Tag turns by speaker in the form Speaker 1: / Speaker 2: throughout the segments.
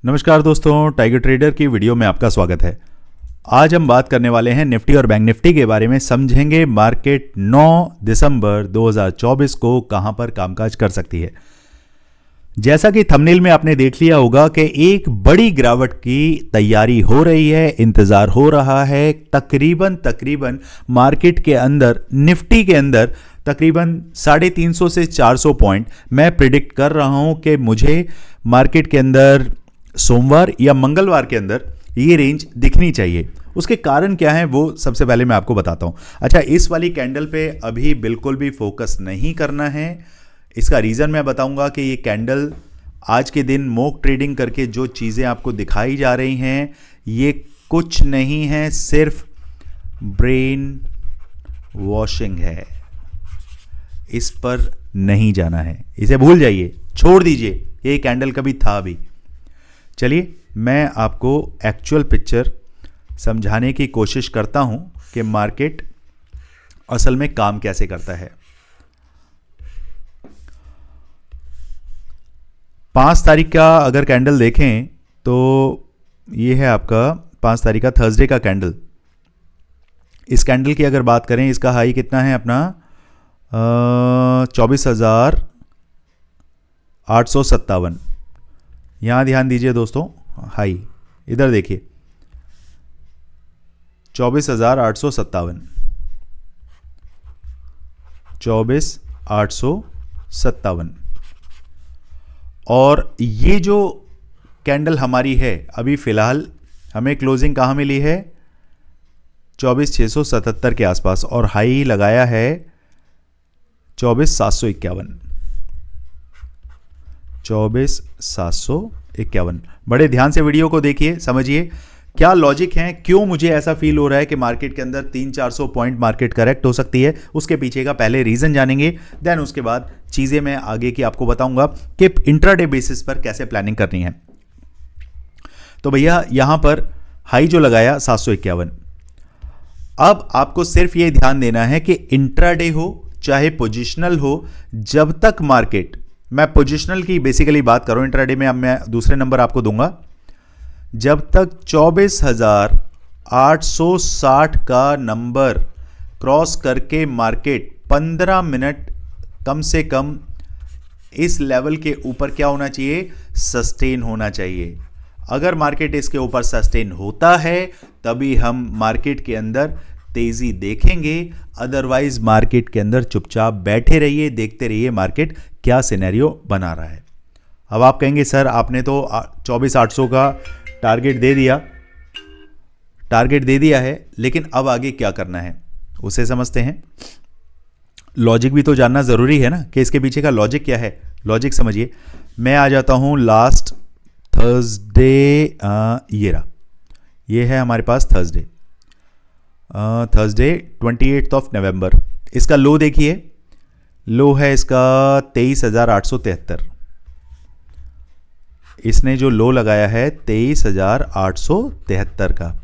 Speaker 1: नमस्कार दोस्तों, tiger trader की वीडियो में आपका स्वागत है। आज हम बात करने वाले हैं निफ्टी और बैंक निफ्टी के बारे में। समझेंगे मार्केट 9 दिसंबर 2024 को कहां पर कामकाज कर सकती है। जैसा कि थंबनेल में आपने देख लिया होगा कि एक बड़ी गिरावट की तैयारी हो रही है, इंतजार हो रहा है। तकरीबन मार्केट के अंदर, निफ्टी के अंदर तकरीबन 350 से 400 पॉइंट मैं प्रिडिक्ट कर रहा हूं कि मुझे मार्केट के अंदर सोमवार या मंगलवार के अंदर ये रेंज दिखनी चाहिए। उसके कारण क्या है वो सबसे पहले मैं आपको बताता हूं। अच्छा, इस वाली कैंडल पे अभी बिल्कुल भी फोकस नहीं करना है। इसका रीज़न मैं बताऊंगा कि ये कैंडल आज के दिन मॉक ट्रेडिंग करके जो चीज़ें आपको दिखाई जा रही हैं ये कुछ नहीं है, सिर्फ ब्रेन वॉशिंग है। इस पर नहीं जाना है, इसे भूल जाइए, छोड़ दीजिए, ये कैंडल कभी था भी। चलिए मैं आपको एक्चुअल पिक्चर समझाने की कोशिश करता हूं कि मार्केट असल में काम कैसे करता है। 5 तारीख का अगर कैंडल देखें तो ये है आपका 5 तारीख का थर्सडे का कैंडल। इस कैंडल की अगर बात करें, इसका हाई कितना है अपना 24,857। यहां ध्यान दीजिए दोस्तों, हाई इधर देखिए 24,857, 24,857। और ये जो कैंडल हमारी है अभी फिलहाल हमें क्लोजिंग कहाँ मिली है 24,677 के आसपास, और हाई लगाया है 24,751, 24,751। बड़े ध्यान से वीडियो को देखिए, समझिए क्या लॉजिक है, क्यों मुझे ऐसा फील हो रहा है कि मार्केट के अंदर 300-400 पॉइंट मार्केट करेक्ट हो सकती है। उसके पीछे का पहले रीजन जानेंगे, देन उसके बाद चीजें मैं आगे की आपको बताऊंगा कि इंट्राडे बेसिस पर कैसे प्लानिंग करनी है। तो भैया यहां पर हाई जो लगाया 751। अब आपको सिर्फ ये ध्यान देना है कि इंट्राडे हो चाहे पोजिशनल हो, जब तक मार्केट, मैं पोजिशनल की बेसिकली बात कर रहा हूं, इंट्राडे में अब मैं दूसरे नंबर आपको दूंगा, जब तक 24,860 का नंबर क्रॉस करके मार्केट 15 मिनट कम से कम इस लेवल के ऊपर क्या होना चाहिए, सस्टेन होना चाहिए। अगर मार्केट इसके ऊपर सस्टेन होता है तभी हम मार्केट के अंदर तेजी देखेंगे, अदरवाइज मार्केट के अंदर चुपचाप बैठे रहिए, देखते रहिए मार्केट क्या सिनेरियो बना रहा है। अब आप कहेंगे सर आपने तो 24,800 का टारगेट दे दिया है, लेकिन अब आगे क्या करना है उसे समझते हैं। लॉजिक भी तो जानना जरूरी है ना कि इसके पीछे का लॉजिक क्या है। लॉजिक समझिए, मैं आ जाता हूं लास्ट थर्सडे, ये है हमारे पास थर्सडे 28 नवंबर। इसका लो देखिए, लो है इसका 23,873। इसने जो लो लगाया है 23,873 का।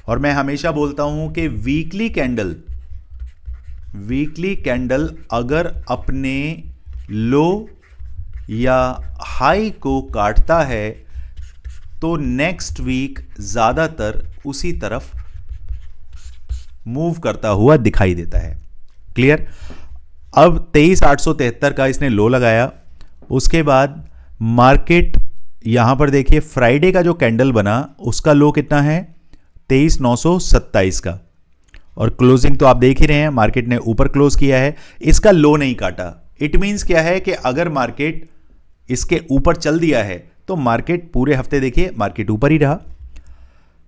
Speaker 1: और मैं हमेशा बोलता हूं कि वीकली कैंडल अगर अपने लो या हाई को काटता है तो नेक्स्ट वीक ज्यादातर उसी तरफ मूव करता हुआ दिखाई देता है। क्लियर। अब 23,873 का इसने लो लगाया, उसके बाद मार्केट यहां पर देखिए फ्राइडे का जो कैंडल बना उसका लो कितना है 23,927 का, और क्लोजिंग तो आप देख ही रहे हैं, मार्केट ने ऊपर क्लोज किया है, इसका लो नहीं काटा। इट मींस क्या है कि अगर मार्केट इसके ऊपर चल दिया है तो मार्केट पूरे हफ्ते देखिए मार्केट ऊपर ही रहा।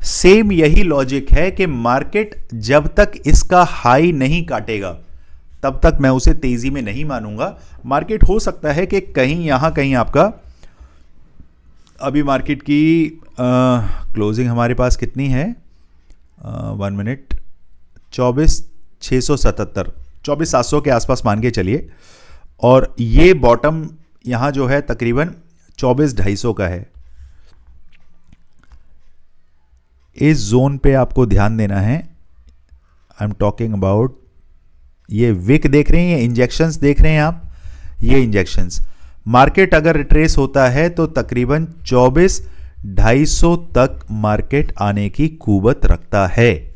Speaker 1: सेम यही लॉजिक है कि मार्केट जब तक इसका हाई नहीं काटेगा तब तक मैं उसे तेजी में नहीं मानूंगा। मार्केट हो सकता है कि कहीं यहां कहीं आपका, अभी मार्केट की क्लोजिंग हमारे पास कितनी है 1 मिनट, 24,677, 24,700 के आसपास मान के चलिए, और ये बॉटम यहां जो है तकरीबन 24,250 का है। इस जोन पे आपको ध्यान देना है। आई एम टॉकिंग अबाउट, ये विक देख रहे हैं, ये इंजेक्शंस देख रहे हैं आप, ये इंजेक्शंस। मार्केट अगर रिट्रेस होता है तो तकरीबन 250 तक मार्केट आने की कुवत रखता है।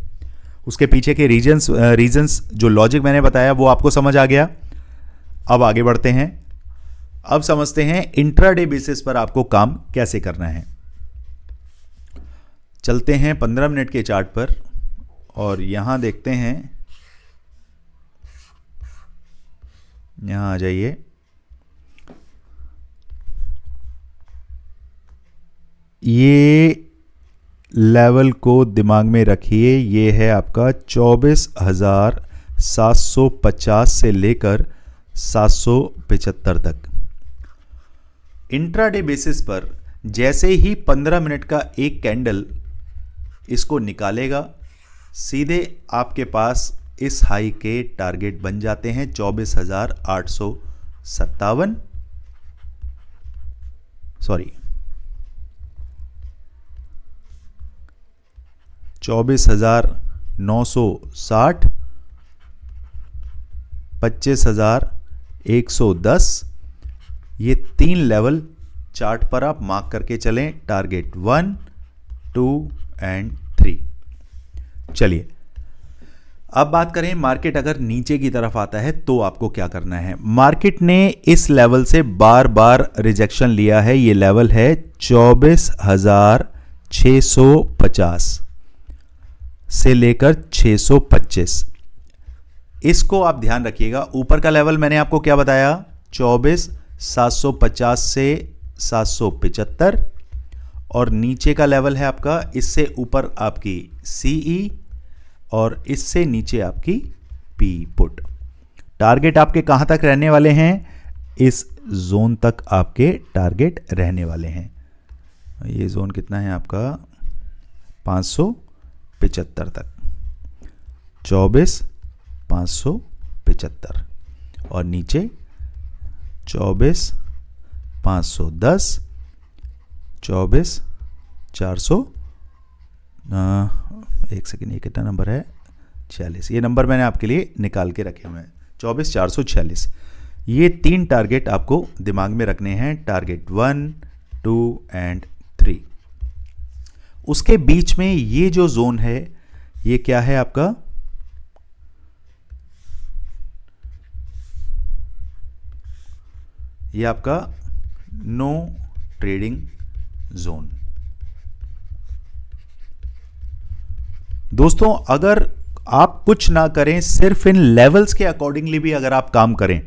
Speaker 1: उसके पीछे के रीजंस जो लॉजिक मैंने बताया वो आपको समझ आ गया। अब आगे बढ़ते हैं। अब समझते हैं इंट्राडे बेसिस पर आपको काम कैसे करना है। चलते हैं 15 मिनट के चार्ट पर और यहां देखते हैं, यहां आ जाइए। ये लेवल को दिमाग में रखिए, ये है आपका 24,750 से लेकर 775 तक। इंट्राडे बेसिस पर जैसे ही 15 मिनट का एक कैंडल इसको निकालेगा, सीधे आपके पास इस हाई के टारगेट बन जाते हैं 24,857, सॉरी 24,960, 25,110। ये 3 लेवल चार्ट पर आप मार्क करके चलें, टारगेट 1, 2 एंड 3। चलिए अब बात करें, मार्केट अगर नीचे की तरफ आता है तो आपको क्या करना है। मार्केट ने इस लेवल से बार बार रिजेक्शन लिया है। ये लेवल है 24,650 से लेकर 625। इसको आप ध्यान रखिएगा। ऊपर का लेवल मैंने आपको क्या बताया, 24,750 से 775, और नीचे का लेवल है आपका, इससे ऊपर आपकी सीई और इससे नीचे आपकी पी पुट। टारगेट आपके कहां तक रहने वाले हैं, इस जोन तक आपके टारगेट रहने वाले हैं। ये जोन कितना है आपका, 575 तक, 24,575, और नीचे 24,510, 24,400, एक सेकेंड, ये कितना नंबर है, 46। ये नंबर मैंने आपके लिए निकाल के रखे हुए हैं, 24,446। ये 3 टारगेट आपको दिमाग में रखने हैं, टारगेट 1, 2 एंड 3। उसके बीच में ये जो जोन है, ये क्या है आपका, ये आपका नो ट्रेडिंग जोन। दोस्तों अगर आप कुछ ना करें, सिर्फ इन लेवल्स के अकॉर्डिंगली भी अगर आप काम करें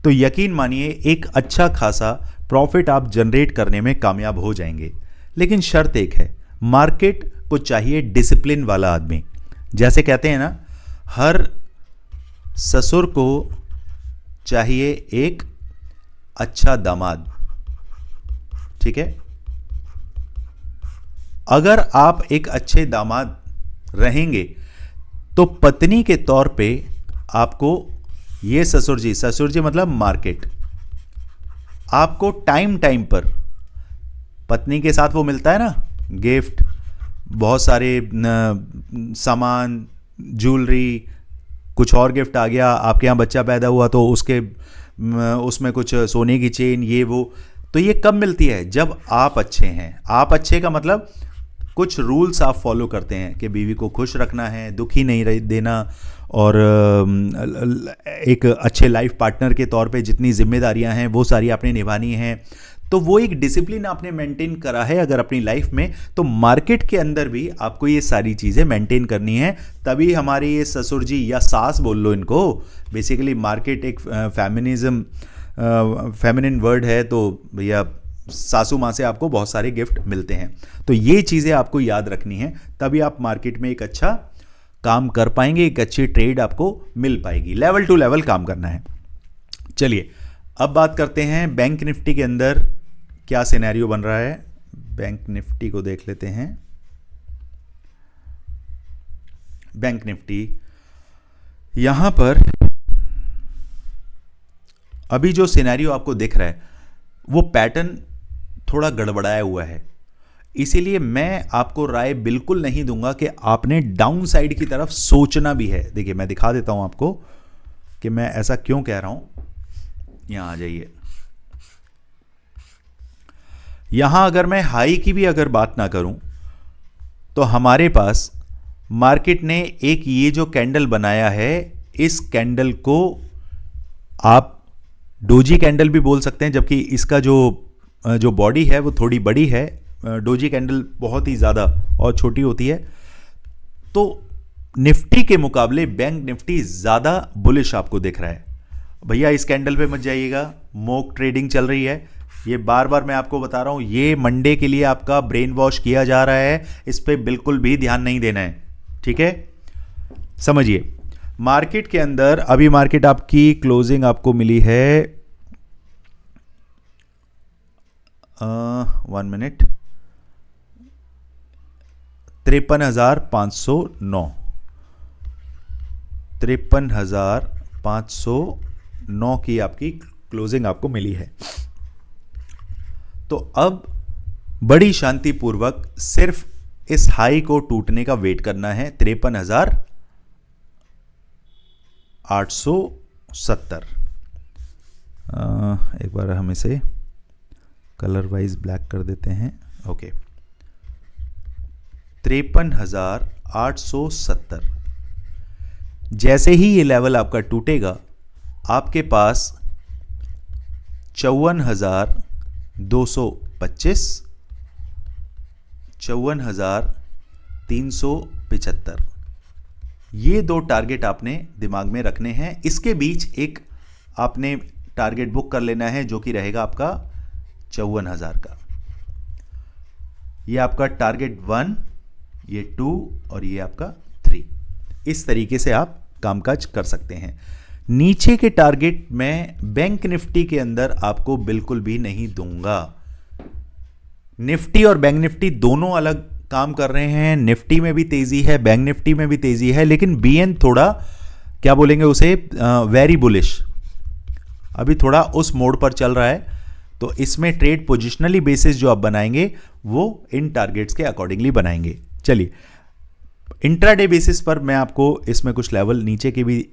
Speaker 1: तो यकीन मानिए एक अच्छा खासा प्रॉफिट आप जनरेट करने में कामयाब हो जाएंगे। लेकिन शर्त एक है, मार्केट को चाहिए डिसिप्लिन वाला आदमी। जैसे कहते हैं ना, हर ससुर को चाहिए एक अच्छा दामाद, ठीक है। अगर आप एक अच्छे दामाद रहेंगे तो पत्नी के तौर पे आपको ये ससुर जी मतलब मार्केट, आपको टाइम टाइम पर पत्नी के साथ वो मिलता है ना, गिफ्ट, बहुत सारे सामान, ज्वेलरी, कुछ और गिफ्ट आ गया, आपके यहाँ बच्चा पैदा हुआ तो उसमें कुछ सोने की चेन, ये वो। तो ये कब मिलती है, जब आप अच्छे हैं। आप अच्छे का मतलब कुछ रूल्स आप फॉलो करते हैं कि बीवी को खुश रखना है, दुखी नहीं देना, और एक अच्छे लाइफ पार्टनर के तौर पे जितनी जिम्मेदारियां हैं वो सारी आपने निभानी हैं। तो वो एक डिसिप्लिन आपने मेंटेन करा है अगर अपनी लाइफ में, तो मार्केट के अंदर भी आपको ये सारी चीज़ें मेंटेन करनी है। तभी हमारे ये ससुर जी या सास बोल लो इनको, बेसिकली मार्केट एक फेमिनिन वर्ड है, तो भैया सासू माँ से आपको बहुत सारे गिफ्ट मिलते हैं। तो ये चीज़ें आपको याद रखनी है, तभी आप मार्केट में एक अच्छा काम कर पाएंगे, एक अच्छी ट्रेड आपको मिल पाएगी। लेवल टू लेवल काम करना है। चलिए अब बात करते हैं बैंक निफ्टी के अंदर क्या सिनेरियो बन रहा है। बैंक निफ्टी को देख लेते हैं। बैंक निफ्टी यहां पर अभी जो सिनेरियो आपको दिख रहा है वो पैटर्न थोड़ा गड़बड़ाया हुआ है, इसीलिए मैं आपको राय बिल्कुल नहीं दूंगा कि आपने डाउन साइड की तरफ सोचना भी है। देखिए मैं दिखा देता हूं आपको कि मैं ऐसा क्यों कह रहा हूं। यहां आ जाइए। यहां अगर मैं हाई की भी अगर बात ना करूं तो हमारे पास मार्केट ने एक ये जो कैंडल बनाया है, इस कैंडल को आप डोजी कैंडल भी बोल सकते हैं, जबकि इसका जो बॉडी है वो थोड़ी बड़ी है। डोजी कैंडल बहुत ही ज़्यादा और छोटी होती है। तो निफ्टी के मुकाबले बैंक निफ्टी ज़्यादा बुलिश आपको दिख रहा है। भैया इस कैंडल पे मत जाइएगा, मोक ट्रेडिंग चल रही है। ये बार बार मैं आपको बता रहा हूं, ये मंडे के लिए आपका ब्रेन वॉश किया जा रहा है, इस पे बिल्कुल भी ध्यान नहीं देना है, ठीक है। समझिए मार्केट के अंदर अभी मार्केट आपकी क्लोजिंग आपको मिली है 1 मिनट 53,509 53,509 की आपकी क्लोजिंग आपको मिली है। तो अब बड़ी शांतिपूर्वक सिर्फ इस हाई को टूटने का वेट करना है, 53,870। एक बार हम इसे कलर वाइज ब्लैक कर देते हैं। ओके, 53,870। जैसे ही ये लेवल आपका टूटेगा, आपके पास 54,225, 54,375, ये दो टारगेट आपने दिमाग में रखने हैं। इसके बीच एक आपने टारगेट बुक कर लेना है जो कि रहेगा आपका 54,000 का। ये आपका टारगेट 1, ये 2 और ये आपका 3। इस तरीके से आप कामकाज कर सकते हैं। नीचे के टारगेट मैं बैंक निफ्टी के अंदर आपको बिल्कुल भी नहीं दूंगा। निफ्टी और बैंक निफ्टी दोनों अलग काम कर रहे हैं। निफ्टी में भी तेजी है, बैंक निफ्टी में भी तेजी है, लेकिन बीएन थोड़ा क्या बोलेंगे उसे, वेरी बुलिश, अभी थोड़ा उस मोड पर चल रहा है। तो इसमें ट्रेड पोजिशनली बेसिस जो आप बनाएंगे वो इन टारगेट्स के अकॉर्डिंगली बनाएंगे। चलिए इंट्राडे बेसिस पर मैं आपको इसमें कुछ लेवल नीचे के भी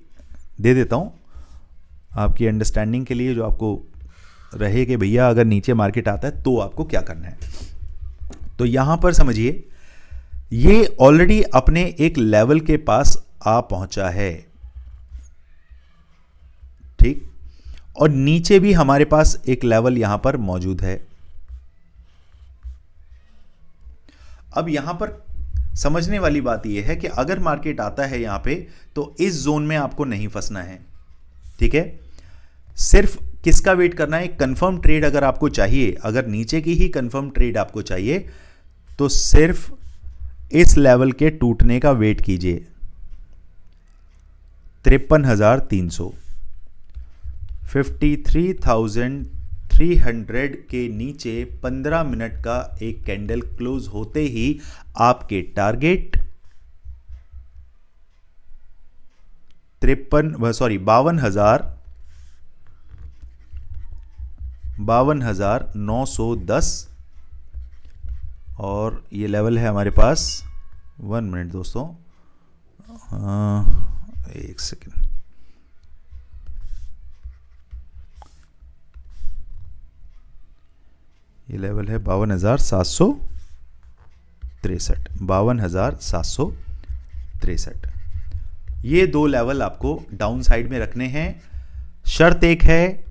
Speaker 1: दे देता हूं आपकी अंडरस्टैंडिंग के लिए, जो आपको रहे कि भैया अगर नीचे मार्केट आता है तो आपको क्या करना है। तो यहां पर समझिए ये ऑलरेडी अपने एक लेवल के पास आ पहुंचा है, ठीक, और नीचे भी हमारे पास एक लेवल यहां पर मौजूद है। अब यहां पर समझने वाली बात यह है कि अगर मार्केट आता है यहां पे तो इस जोन में आपको नहीं फंसना है, ठीक है। सिर्फ किसका वेट करना है, कंफर्म ट्रेड अगर आपको चाहिए, अगर नीचे की ही कंफर्म ट्रेड आपको चाहिए तो सिर्फ इस लेवल के टूटने का वेट कीजिए, 53,300, 53,300 के नीचे 15 मिनट का एक कैंडल क्लोज होते ही आपके टारगेट 52,910 और ये लेवल है हमारे पास 1 मिनट दोस्तों, एक सेकेंड, ये लेवल है 52,763, 52,763। ये दो लेवल आपको डाउन साइड में रखने हैं। शर्त एक है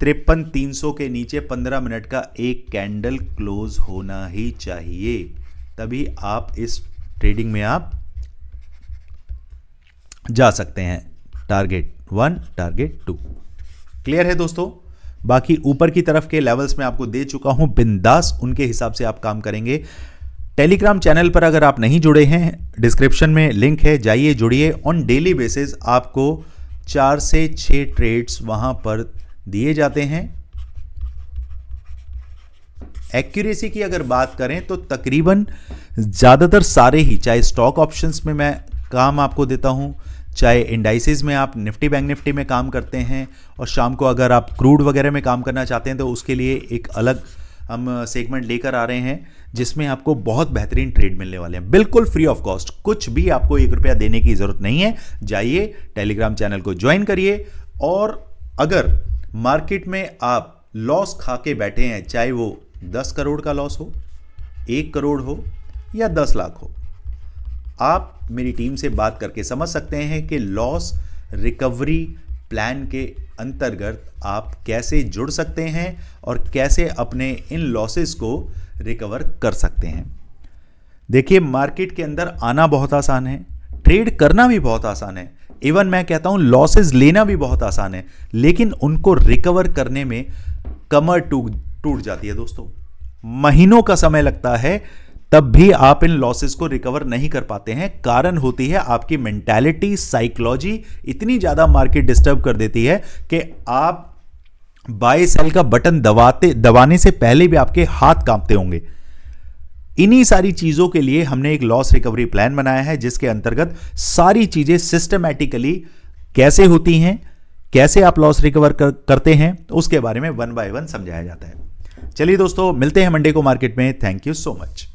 Speaker 1: 53,300 के नीचे 15 मिनट का एक कैंडल क्लोज होना ही चाहिए, तभी आप इस ट्रेडिंग में आप जा सकते हैं। टारगेट 1, टारगेट 2 क्लियर है दोस्तों। बाकी ऊपर की तरफ के लेवल्स में आपको दे चुका हूं, बिंदास उनके हिसाब से आप काम करेंगे। टेलीग्राम चैनल पर अगर आप नहीं जुड़े हैं, डिस्क्रिप्शन में लिंक है, जाइए जुड़िए। ऑन डेली बेसिस आपको 4 से 6 ट्रेड्स वहां पर दिए जाते हैं। एक्यूरेसी की अगर बात करें तो तकरीबन ज्यादातर सारे ही, चाहे स्टॉक ऑप्शंस में मैं काम आपको देता हूं, चाहे इंडाइसेस में आप निफ्टी बैंक निफ्टी में काम करते हैं, और शाम को अगर आप क्रूड वगैरह में काम करना चाहते हैं तो उसके लिए एक अलग हम सेगमेंट लेकर आ रहे हैं जिसमें आपको बहुत बेहतरीन ट्रेड मिलने वाले हैं, बिल्कुल फ्री ऑफ कॉस्ट। कुछ भी आपको 1 रुपया देने की जरूरत नहीं है। जाइए टेलीग्राम चैनल को ज्वाइन करिए, और अगर मार्केट में आप लॉस खा के बैठे हैं, चाहे वो 10 करोड़ का लॉस हो, 1 करोड़ हो या 10 लाख हो, आप मेरी टीम से बात करके समझ सकते हैं कि लॉस रिकवरी प्लान के अंतर्गत आप कैसे जुड़ सकते हैं और कैसे अपने इन लॉसेस को रिकवर कर सकते हैं। देखिए, मार्केट के अंदर आना बहुत आसान है, ट्रेड करना भी बहुत आसान है, इवन मैं कहता हूं लॉसेस लेना भी बहुत आसान है, लेकिन उनको रिकवर करने में कमर टूट जाती है दोस्तों। महीनों का समय लगता है, तब भी आप इन लॉसेस को रिकवर नहीं कर पाते हैं। कारण होती है आपकी मेंटालिटी, साइकोलॉजी इतनी ज्यादा मार्केट डिस्टर्ब कर देती है कि आप बाय सेल का बटन दबाने से पहले भी आपके हाथ कांपते होंगे। इन्हीं सारी चीजों के लिए हमने एक लॉस रिकवरी प्लान बनाया है, जिसके अंतर्गत सारी चीजें सिस्टमैटिकली कैसे होती हैं, कैसे आप लॉस रिकवर करते हैं, उसके बारे में 1 बाय 1 समझाया जाता है। चलिए दोस्तों, मिलते हैं मंडे को मार्केट में। Thank you so much.